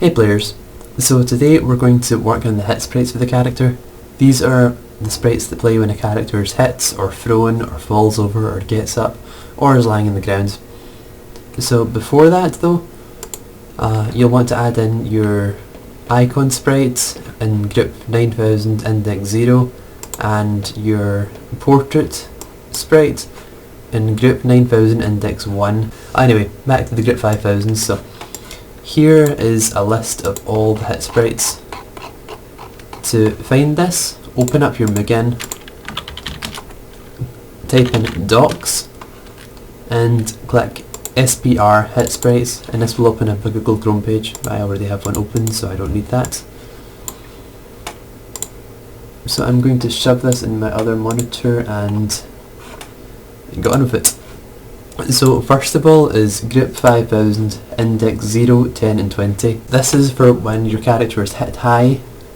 Hey players, so today we're going to work on the hit sprites for the character. These are the sprites that play when a character is hit, or thrown, or falls over, or gets up, or is lying on the ground. So before that though, you'll want to add in your icon sprite in group 9000 index 0 and your portrait sprite in group 9000 index 1. Anyway, back to the group 5000. So here is a list of all the hit sprites. To find this, open up your Mugen, type in docs and click SPR hit sprites, and this will open up a Google Chrome page. I already have one open, so I don't need that. So I'm going to shove this in my other monitor and get on with it. So first of all is group 5000 index 0, 10 and 20. This is for when your character is hit high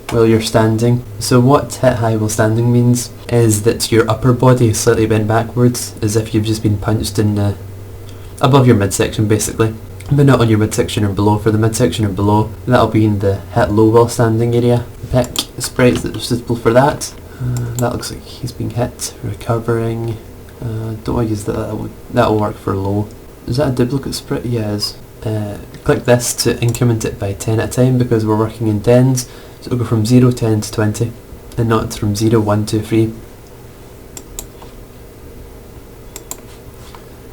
while you're standing. So what hit high while standing means is that your upper body is slightly bent backwards, as if you've just been punched in the above your midsection basically, but not on your midsection or below. For the midsection or below, that'll be in the hit low while standing area. Pick sprites that are suitable for that. That looks like he's being hit, recovering. Don't want to use that, that'll work for low. Is that a duplicate sprite? Yes. Click this to increment it by 10 at a time because we're working in tens, so it'll go from 0, 10 to 20 and not from 0, 1, 2, 3.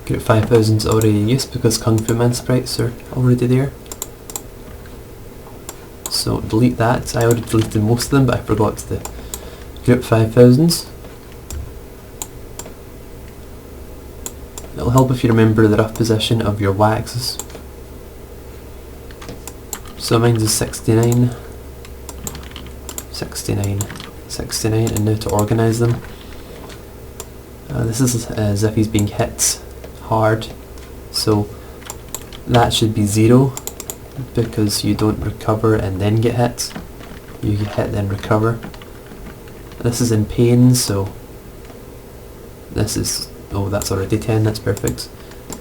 Group 5000 is already in use because Kung Fu Man sprites are already there. So delete that. I already deleted most of them, but I forgot the group 5000s. It'll help if you remember the rough position of your y-axis. So mine is 69, 69, 69, and now to organise them. This is as if he's being hit hard, so that should be 0 because you don't recover and then get hit. You get hit then recover. This is in pain, so this is, oh that's already 10, that's perfect.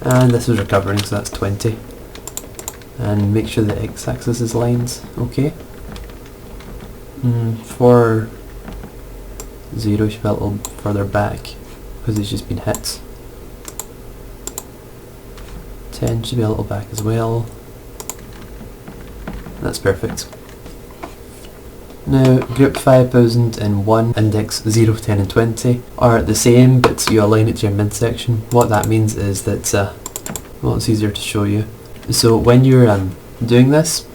And this is recovering, so that's 20. And make sure the x-axis is aligned, okay. For 0 should be a little further back because he's just been hit. 10 should be a little back as well. That's perfect. Now group 5001 index 0, 10 and 20 are the same, but you align it to your midsection. What that means is that, well, it's easier to show you. So when you're doing this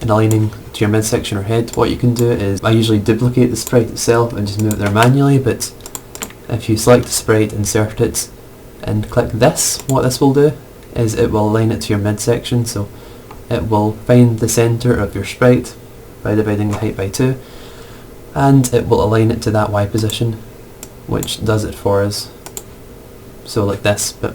and aligning to your midsection or head, what you can do is, I usually duplicate the sprite itself and just move it there manually, but if you select the sprite, insert it and click this, what this will do is it will align it to your midsection. So it will find the centre of your sprite by dividing the height by 2, and it will align it to that Y position, which does it for us. So like this, but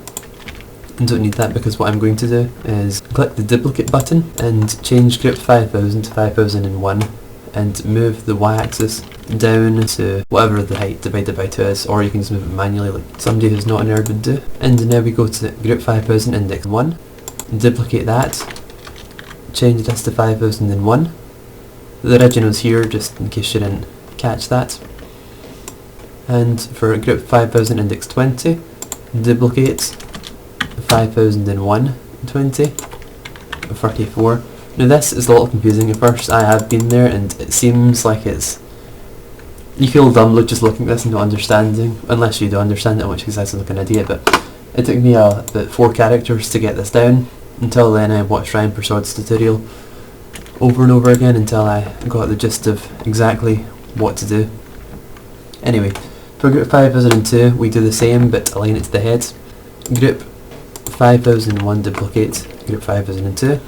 I don't need that because what I'm going to do is click the duplicate button and change group 5000 to 5001 and move the Y-axis down to whatever the height divided by 2 is, or you can just move it manually like somebody who's not a nerd would do. And now we go to group 5000 index 1, duplicate that, change this to 5001. The original's here just in case you didn't catch that. And for group 5000 index 20, duplicate 5001 20, 34. Now this is a little confusing at first. I have been there and it seems like it's, you feel dumb just looking at this and not understanding, unless you do understand it, in which case I sound like an idiot. But it took me about 4 characters to get this down. Until then I watched Ryon Persaud's tutorial over and over again until I got the gist of exactly what to do. Anyway, for group 5002 we do the same but align it to the head. Group 5001 duplicate group 5002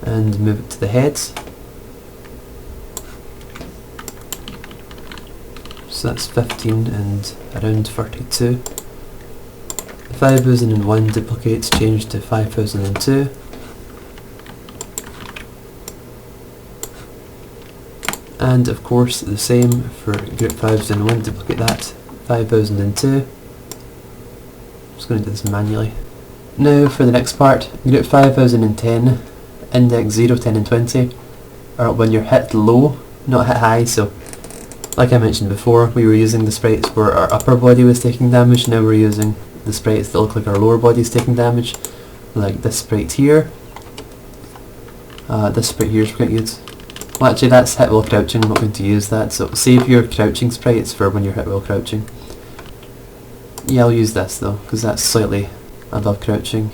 and move it to the head. So that's 15 and around 32. 5001 duplicates change to 5002. And of course the same for group 5001, duplicate that, 5002. I'm just going to do this manually. Now for the next part, group 5010 index 0, 10 and 20 are when you're hit low, not hit high. So like I mentioned before, we were using the sprites where our upper body was taking damage. Now we're using the sprites that look like our lower body is taking damage, like this sprite here. This sprite here is quite good. Well, actually that's hit while crouching, I'm not going to use that, so save your crouching sprites for when you're hit while crouching. Yeah, I'll use this though, because that's slightly above crouching.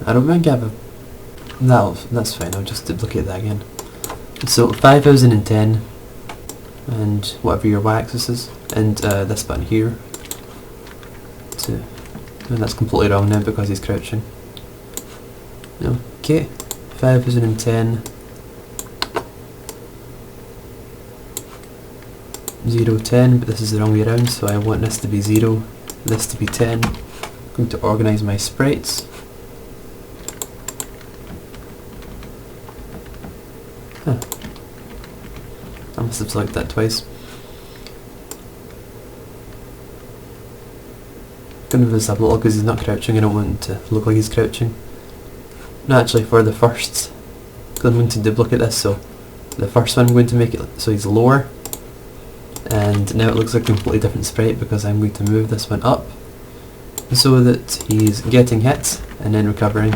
I don't think I have a... that's fine, I'll just duplicate that again. So 5010, and whatever your y-axis is, and this button here. And that's completely wrong now because he's crouching. Okay, 5010, 0, 10, but this is the wrong way around, so I want this to be 0, this to be 10. I'm going to organise my sprites. Huh. I must have selected that twice. Going to move this up a little because he's not crouching. I don't want him to look like he's crouching. No, actually for the first, because I'm going to duplicate this, so the first one I'm going to make it so he's lower, and now it looks like a completely different sprite because I'm going to move this one up so that he's getting hit and then recovering.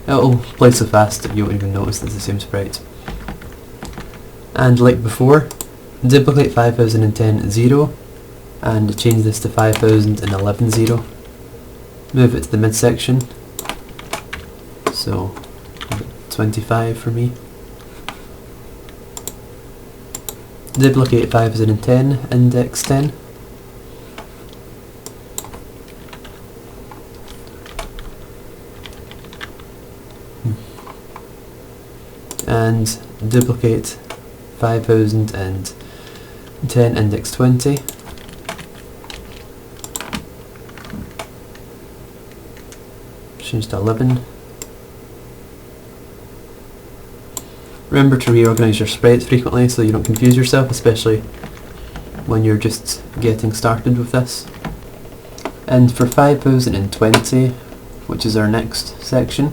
It'll play so fast that you won't even notice it's the same sprite. And like before, duplicate 5010 0 and change this to 5011 0. Move it to the midsection, so 25 for me. Duplicate 5010 index 10. And duplicate 5010 index 20. Change to 11. Remember to reorganize your sprites frequently so you don't confuse yourself, especially when you're just getting started with this. And for 5020, which is our next section,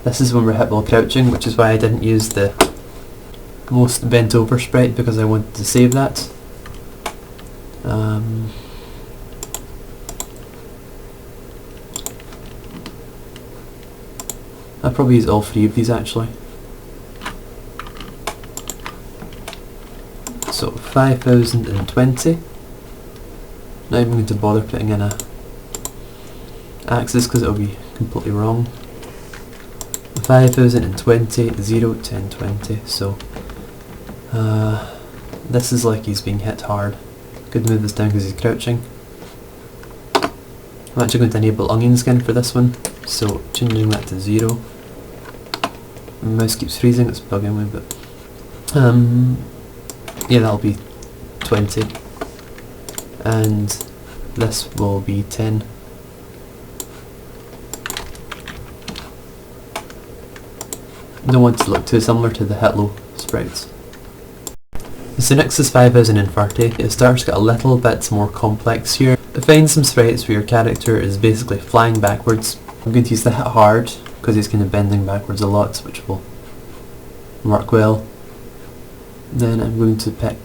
this is when we're hit while crouching, which is why I didn't use the most bent over sprite because I wanted to save that. I'll probably use all three of these actually. So 5020. Not even going to bother putting in a axis because it'll be completely wrong. 5020, 0, 10, 20. So this is like he's being hit hard. Could move this down because he's crouching. I'm actually going to enable onion skin for this one, so changing that to 0. My mouse keeps freezing, it's bugging me, but yeah, that'll be 20, and this will be 10. Don't want to look too similar to the hit low sprites. So next is 5030. It starts to get a little bit more complex here. Find some sprites where your character is basically flying backwards. I'm going to use the hit hard because he's kind of bending backwards a lot, which will work well. Then I'm going to pick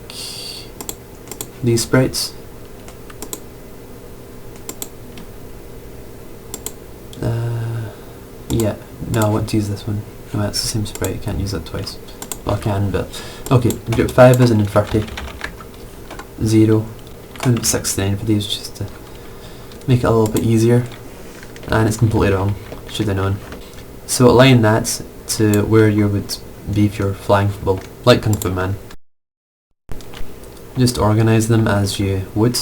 these sprites. Yeah, no, I want to use this one. No, that's the same sprite, I can't use that twice. Well, I can, but... Okay, group 5030. 0. And 69 for these just to make it a little bit easier. And it's completely wrong, should have known. So align that to where you would be if you're flying, well, like Kung Fu Man. Just organise them as you would.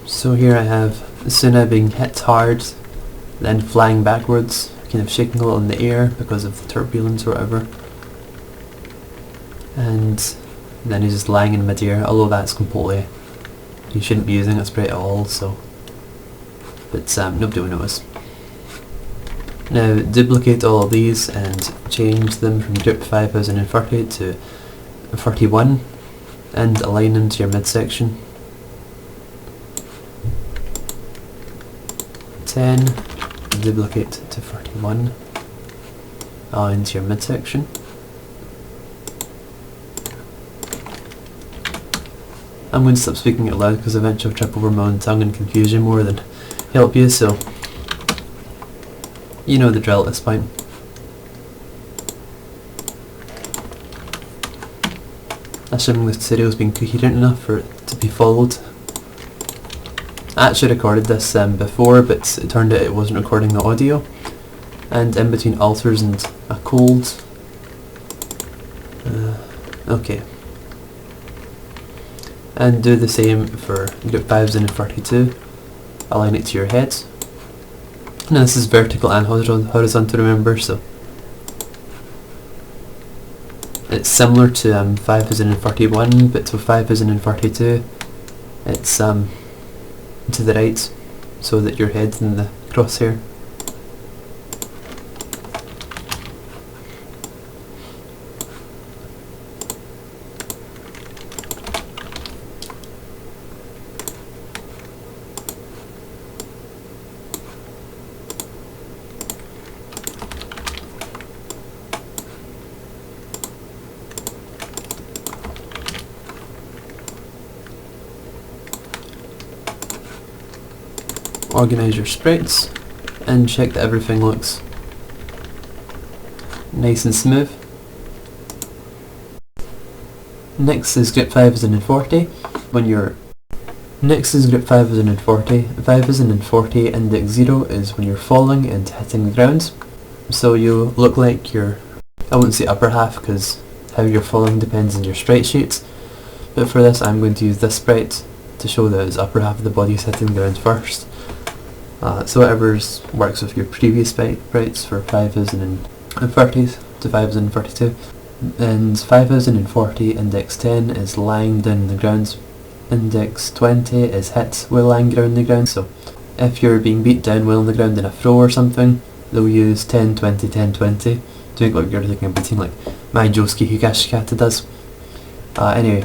So here I have Tsuna being hit hard, then flying backwards, kind of shaking a little in the air because of the turbulence or whatever. And and then he's just lying in midair, although that's completely, you shouldn't be using a sprite at all, so, but nobody will notice. Now duplicate all of these and change them from group 5030 to 31 and align them to your midsection. 10, duplicate to 31, align to your midsection. I'm going to stop speaking out loud because eventually I'll trip over my own tongue and confuse you more than help you, so you know the drill at this point. Assuming the tutorial's been coherent enough for it to be followed. I actually recorded this before, but it turned out it wasn't recording the audio, and in between alters and a cold. Okay. And do the same for group 5032. Align it to your head. Now this is vertical and horizontal, remember, so it's similar to 5031, but with 5032 it's to the right, so that your head's in the crosshair. Organise your sprites and check that everything looks nice and smooth. Next is group 5040. Next is group 5040. 5040 index 0 is when you're falling and hitting the ground. So you look like you're, I wouldn't say upper half because how you're falling depends on your sprite sheets, but for this I'm going to use this sprite to show that it's upper half of the body is hitting the ground first. So whatever works with your previous sprites for 5030 to 5032. And 5040 index 10 is lying down the ground. Index 20 is hit while lying down the ground. So if you're being beat down while on the ground in a throw or something, they'll use 10, 20, 10, 20 to make like you're taking a beating, like my Josuke Higashikata does. Anyway,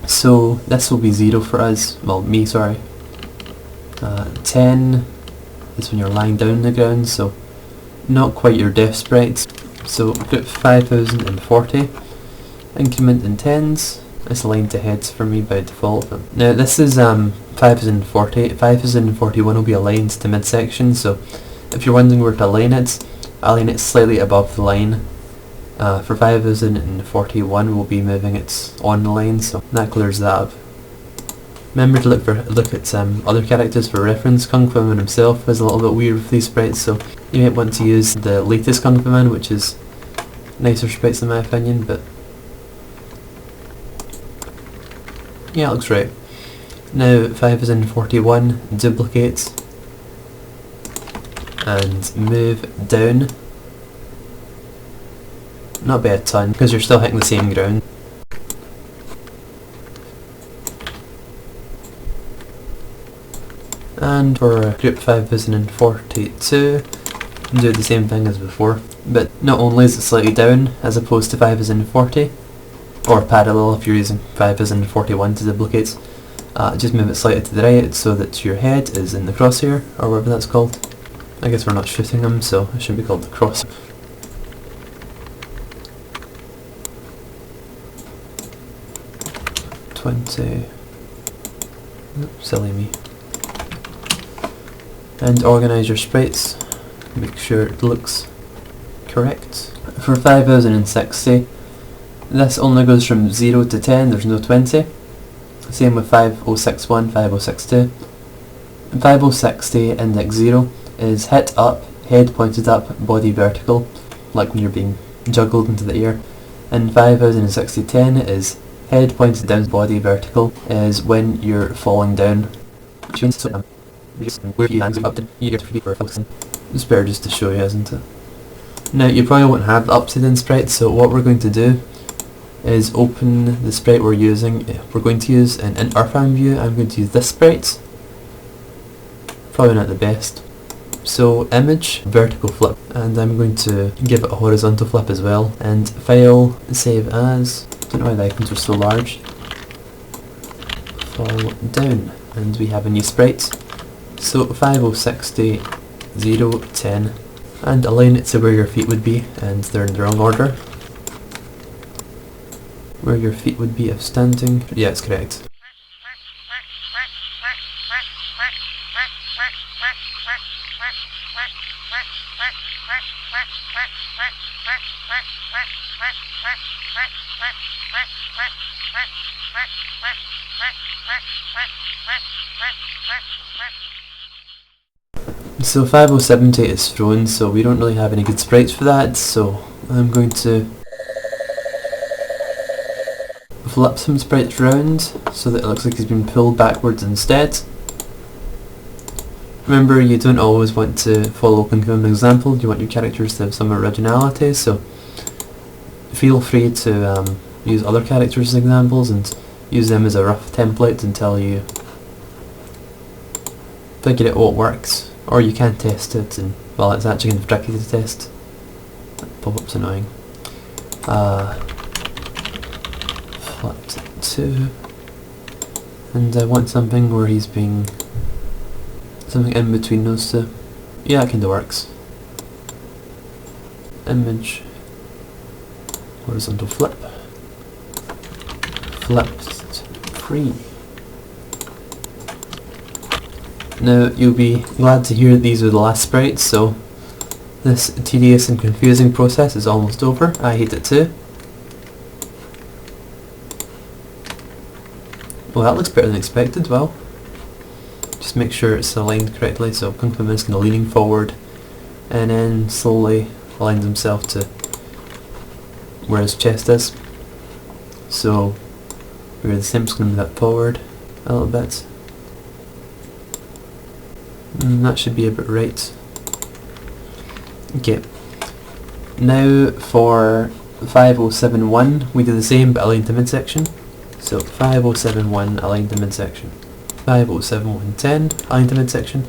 so this will be 0 for us, well me, sorry. 10 is when you're lying down on the ground, so not quite your death sprites. So group 5040, increment in tens, it's aligned to heads for me by default. Now this is 5040, 5041 will be aligned to midsection, so if you're wondering where to align it slightly above the line. For 5041 we'll be moving it on the line, so that clears that up. Remember to look at other characters for reference. Kung Fu Man himself is a little bit weird with these sprites, so you might want to use the latest Kung Fu Man, which is nicer sprites in my opinion, but yeah, it looks right. Now 5041, duplicate and move down, not by a ton because you're still hitting the same ground. And for group 5042, do the same thing as before, but not only is it slightly down as opposed to 5040, or parallel if you're using 5041 to duplicate, just move it slightly to the right so that your head is in the crosshair, or whatever that's called. I guess we're not shooting them, so it should be called the cross. Silly me. And organise your sprites, make sure it looks correct. For 5060, this only goes from 0 to 10, there's no 20. Same with 5061, 5062. 5060 index 0 is hit up, head pointed up, body vertical, like when you're being juggled into the air. And 506010 is head pointed down, body vertical, is when you're falling down. It's better just to show you, isn't it? Now you probably won't have the up to down sprite, so what we're going to do is open the sprite we're using. We're going to use an interframe view. I'm going to use this sprite. Probably not the best. So image, vertical flip, and I'm going to give it a horizontal flip as well. And file, save as, don't know why the icons are so large. Fall down, and we have a new sprite. So 5060, 0, 10, and align it to where your feet would be, and they're in the wrong order. Where your feet would be if standing. Yeah, it's correct. So 5070 is thrown, so we don't really have any good sprites for that, so I'm going to flip some sprites round so that it looks like he's been pulled backwards instead. Remember, you don't always want to follow an example, you want your characters to have some originality, so feel free to use other characters as examples and use them as a rough template until you figure out what works. Or you can test it, and well, it's actually kind of tricky to test. That pop-up's annoying. Flip to 2, and I want something where he's being something in between those two. Yeah, it kinda works. Image, horizontal flip, flipped 3. Now, you'll be glad to hear that these are the last sprites, so this tedious and confusing process is almost over. I hate it too. Well, that looks better than expected. Well, just make sure it's aligned correctly. So Kung Fu Man's kind of leaning forward and then slowly aligns himself to where his chest is. So we're the same, just going to move that forward a little bit. That should be about right. Okay. Now for 5071 we do the same but aligned to midsection. So 5071 aligned to midsection. 507110 aligned to midsection.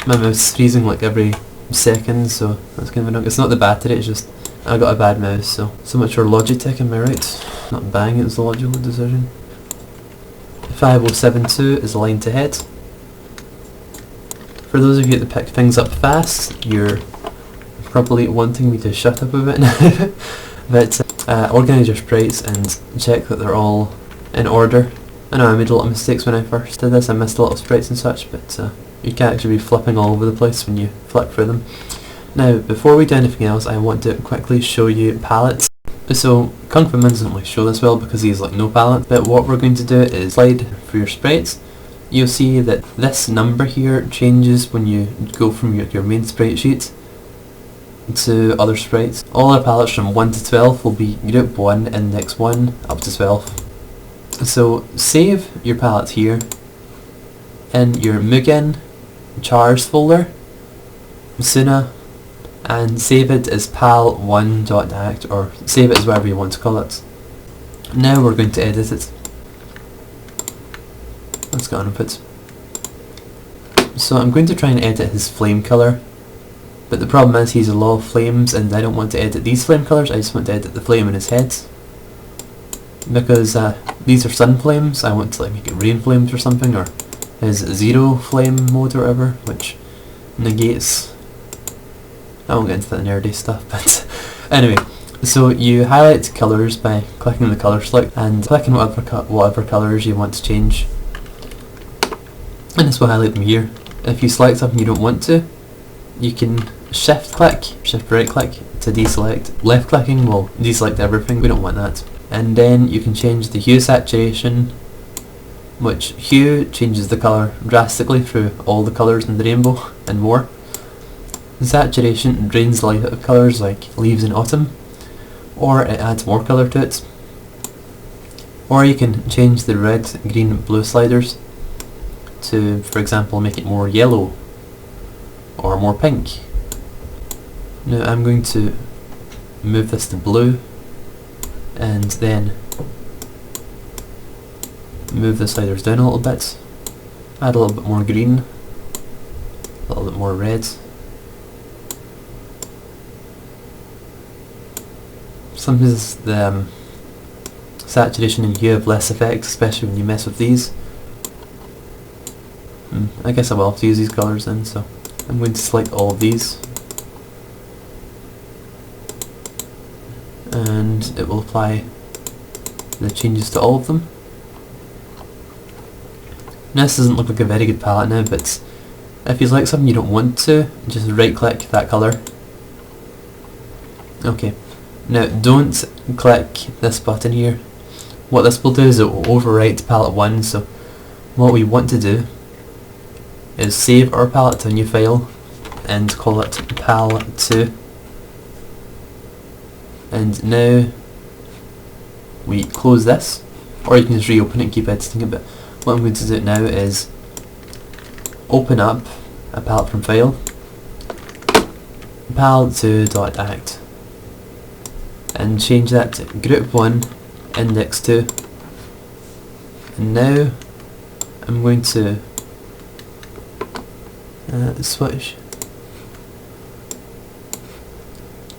My mouse is freezing like every second, so that's kind of annoying. It's not the battery, it's just I got a bad mouse, so much for Logitech, am I right? Not bang, it was the logical decision. 5072 is aligned to head. For those of you that pick things up fast, you're probably wanting me to shut up a bit now. But organise your sprites and check that they're all in order. I know I made a lot of mistakes when I first did this, I missed a lot of sprites and such, but you can't actually be flipping all over the place when you flip through them. Now, before we do anything else, I want to quickly show you palettes. So, Kung Fu Man doesn't really show this well because he's like no palette, but what we're going to do is slide for your sprites. You'll see that this number here changes when you go from your main sprite sheet to other sprites. All our palettes from 1 to 12 will be group 1, index 1, up to 12. So save your palette here in your Mugen chars folder, Tsuna, and save it as pal1.act, or save it as whatever you want to call it. Now we're going to edit it. Let's go on inputs. So I'm going to try and edit his flame colour, but the problem is he's a lot of flames and I don't want to edit these flame colours, I just want to edit the flame in his head. Because these are sun flames, I want to like make it rain flames or something, or his zero flame mode or whatever, which negates... I won't get into that nerdy stuff, but anyway. So you highlight colours by clicking the colour select and clicking whatever colours you want to change. And this will highlight them here. If you select something you don't want to, you can shift right click to deselect. Left clicking will deselect everything, we don't want that. And then you can change the hue saturation, which hue changes the colour drastically through all the colours in the rainbow and more. Saturation drains the light out of colours like leaves in autumn, or it adds more colour to it. Or you can change the red, green, blue sliders to, for example, make it more yellow or more pink. Now I'm going to move this to blue and then move the sliders down a little bit, add a little bit more green, a little bit more red. Sometimes the saturation and hue have less effect, especially when you mess with these. I guess I will have to use these colours then, so I'm going to select all of these and it will apply the changes to all of them. Now this doesn't look like a very good palette now, but if you select something you don't want to, just right click that colour. Okay, now don't click this button here. What this will do is it will overwrite palette 1, so what we want to do is save our palette to a new file and call it palette 2. And now we close this, or you can just reopen it and keep editing it, but what I'm going to do now is open up a palette from file, palette2.act, and change that to group 1 index 2. And now I'm going to switch.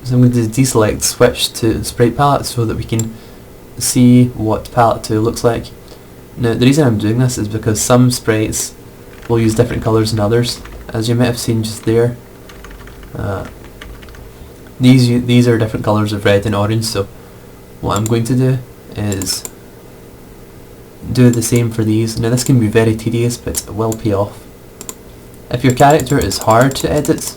So I'm going to deselect switch to sprite palette so that we can see what palette 2 looks like. Now the reason I'm doing this is because some sprites will use different colours than others, as you might have seen just there. These are different colours of red and orange, so what I'm going to do is do the same for these. Now this can be very tedious, but it will pay off. If your character is hard to edit,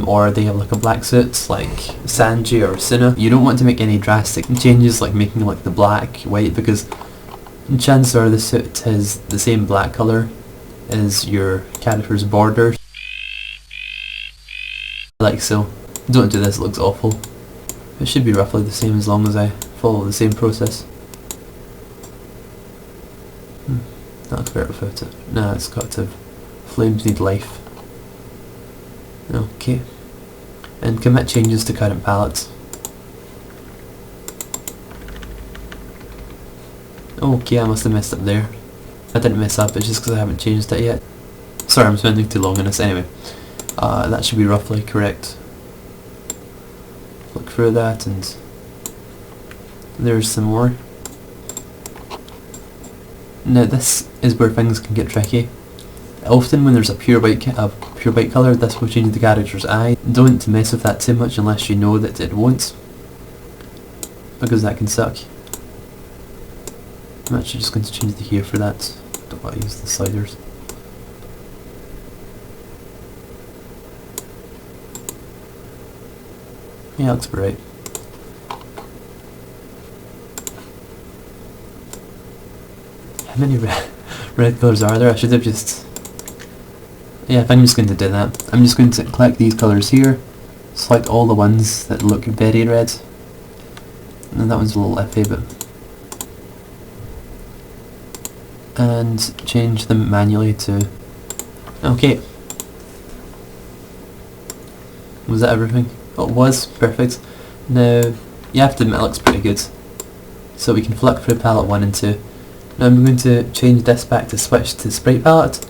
or they have like a black suit like Sanji or Tsuna, you don't want to make any drastic changes like making like the black white, because chances are the suit has the same black colour as your character's border. Like so. Don't do this, it looks awful. It should be roughly the same as long as I follow the same process. That looks better without it. Nah, it's got to have flames need life. Okay. And commit changes to current palettes. Okay, I must have messed up there. I didn't mess up, it's just because I haven't changed it yet. Sorry, I'm spending too long on this. Anyway, that should be roughly correct. Look through that, and there's some more. Now this is where things can get tricky. Often when there's a pure white colour, this will change the character's eye. Don't mess with that too much unless you know that it won't, because that can suck. I'm actually just going to change the hue for that. Don't want to use the sliders. Yeah, looks right. How many red colours are there? I should have just... Yeah, if I'm just going to do that. I'm just going to click these colours here, select all the ones that look very red. And that one's a little iffy, but... and change them manually to... Okay. Was that everything? Oh, it was. Perfect. Now, you have to admit it looks pretty good. So we can flick through palette 1 and 2. Now I'm going to change this back to switch to sprite palette,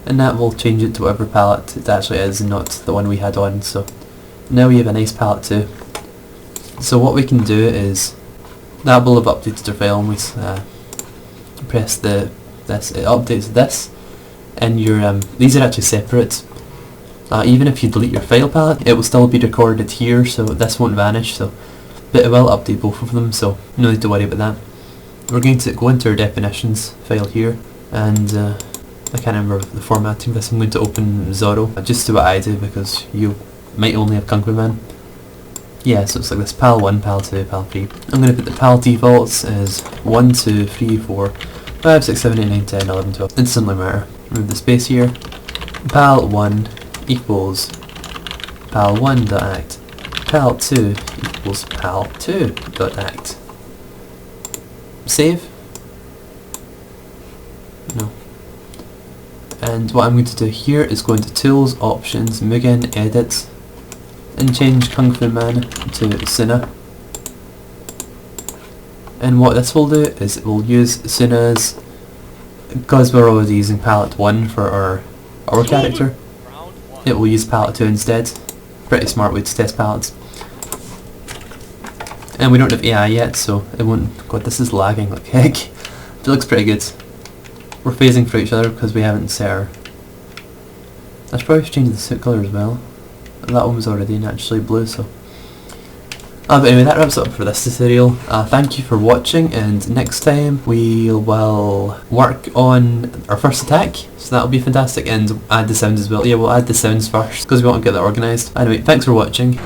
and that will change it to whatever palette it actually is and not the one we had on. So now we have a nice palette too. So what we can do is, that will have updated our file, and we press this, it updates this, and your these are actually separate. Even if you delete your file palette, it will still be recorded here, so this won't vanish. So, but it will update both of them, so no need to worry about that. We're going to go into our definitions file here, and I can't remember the formatting of this. I'm going to open Zorro, just do what I do because you might only have Kung Fu Man. Yeah, so it's like this: PAL 1, PAL 2, PAL 3. I'm going to put the PAL defaults as 1, 2, 3, 4, 5, 6, 7, 8, 9, 10, 11, 12. It doesn't really matter. Remove the space here. PAL 1 equals pal1.act. Pal 2 equals pal2.act. Save? No. And what I'm going to do here is go into Tools, Options, Mugen, Edit, and change Kung Fu Man to Tsuna. And what this will do is it will use Tsuna's, because we're already using palette 1 for our character, it will use palette 2 instead. Pretty smart way to test palettes. And we don't have AI yet, so it won't... God, this is lagging like heck. It looks pretty good. We're phasing for each other because we haven't set our... I should probably change the suit colour as well. That one was already naturally blue, so... but anyway, that wraps up for this tutorial. Thank you for watching, and next time we will work on our first attack, so that'll be fantastic, and add the sounds as well. Yeah, we'll add the sounds first, because we want to get that organised. Anyway, thanks for watching.